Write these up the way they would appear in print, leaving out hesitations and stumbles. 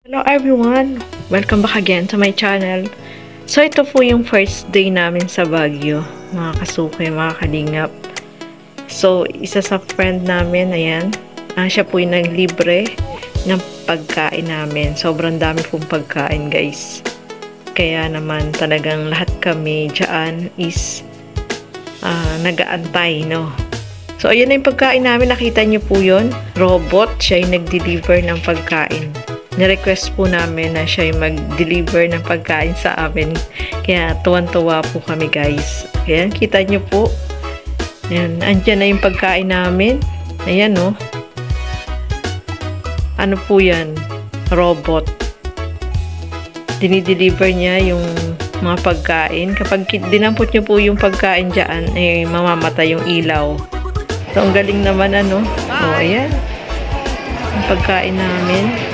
Hello everyone! Welcome back again to my channel. So ito po yung first day namin sa Baguio, mga kasuki, mga kalingap. So isa sa friend namin, ayan, siya po yung naglibre ng pagkain namin. Sobrang dami pong pagkain, guys. Kaya naman talagang lahat kami dyan is nag-aantay, no? So ayan na yung pagkain namin, nakita nyo po yun. Robot, siya yung nag-deliver ng pagkain. Ni-request po namin na siya yung mag-deliver ng pagkain sa amin. Kaya tuwan-tuwa po kami, guys. Ayan, kita nyo po. Ayan, andyan na yung pagkain namin. Ayan, no. Ano po yan? Robot. Dinideliver niya yung mga pagkain. Kapag dinampot nyo po yung pagkain dyan, eh, mamamatay yung ilaw. So, ang galing naman, ano. O, ayan. Ang pagkain namin.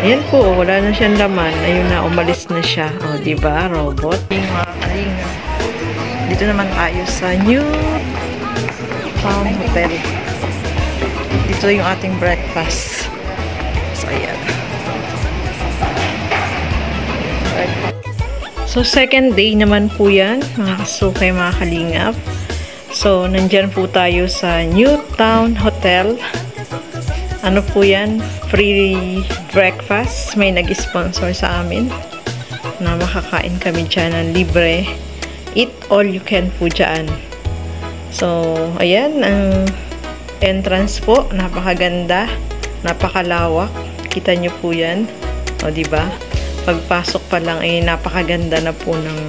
Ayan po, wala na siyang laman. Ayun na, umalis na siya. O, diba? Robot. Dito naman tayo sa New Town Hotel. Dito yung ating breakfast. So, ayan. So, second day naman po yan. Mga kasukay, mga kalingap. So, nandyan po tayo sa New Town Hotel. Ano po yan? Free breakfast. May nag-sponsor sa amin na makakain kami dyan ng libre. Eat all you can po dyan. So, ayan. Ang entrance po. Napakaganda. Napakalawak. Kita nyo po yan. O, diba? Pagpasok pa lang ay napakaganda na po ng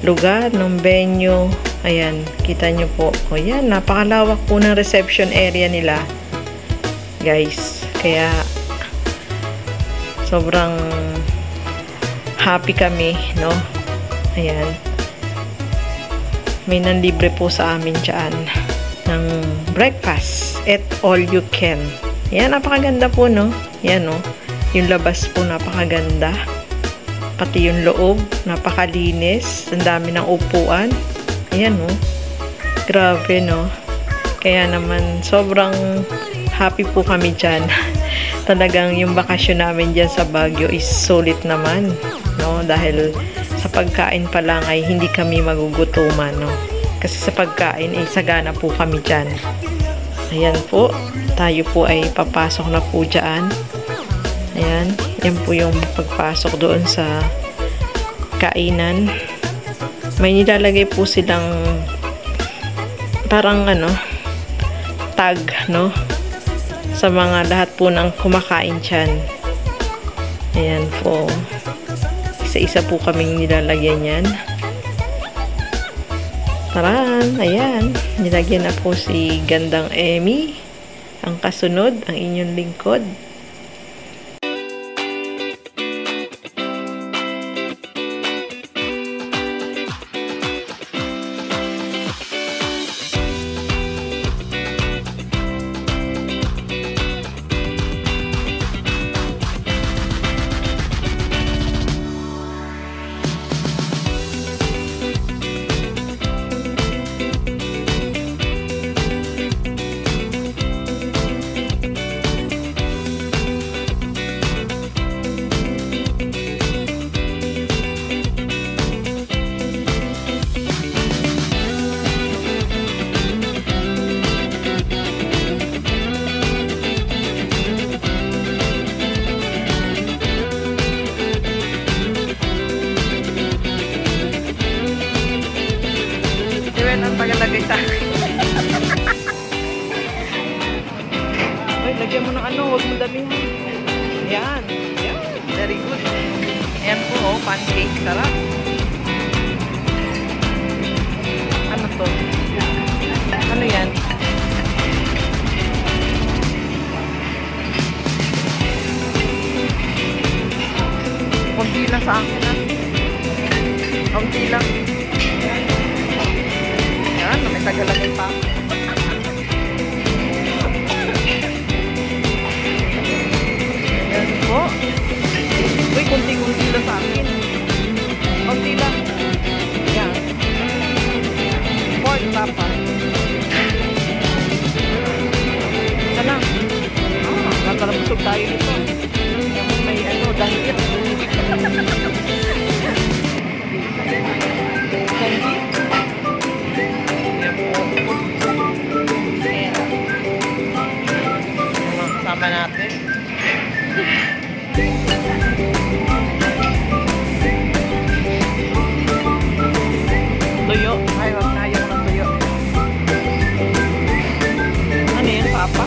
lugar, ng venue. Ayan. Kita nyo po. O, yan. Napakalawak po ng reception area nila, guys. Kaya sobrang happy kami, no? Ayan. May nanlibre po sa amin dyan ng breakfast at all you can. Ayan, napakaganda po, no? Ayan, no? Yung labas po napakaganda. Pati yung loob, napakalinis. Ang dami ng upuan. Ayan, no? Grabe, no? Kaya naman sobrang happy po kami dyan. Talagang yung bakasyon namin dyan sa Baguio is sulit naman, no? Dahil sa pagkain pa lang ay hindi kami magugutuman, no? Kasi sa pagkain ay sagana po kami dyan. Ayan po. Tayo po ay papasok na po dyan. Ayan. Yan po yung pagpasok doon sa kainan. May nilalagay po silang parang ano, tag, no? Sa mga lahat po ng kumakain dyan. Ayan po. Isa-isa po kaming nilalagyan yan. Taran! Ayan. Nilagyan na po si Gandang Emmy. Ang kasunod, ang inyong lingkod. Ang tagalagay sa akin. Ay, lagyan mo ng ano, huwag mo damihan. Yan. Yan. Very good. Ayan po, oh, pancake. Sarap. Ano to? Ano yan? Kunti lang sa akin, ha? Kunti lang. Yan, may tagalagay pa. Yan po. Uy, kunti-kunti lang sa akin. Kunti lang. Yan. Pork tapa. Sana. Natalabusog tayo nito. Yung may ano, danggit. Candy. Yan po. Ayan. Yung mga kasama natin. Tuyo. Ay, wag na ayaw ng tuyo. Ano yan, Papa?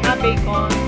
Ah, bacon.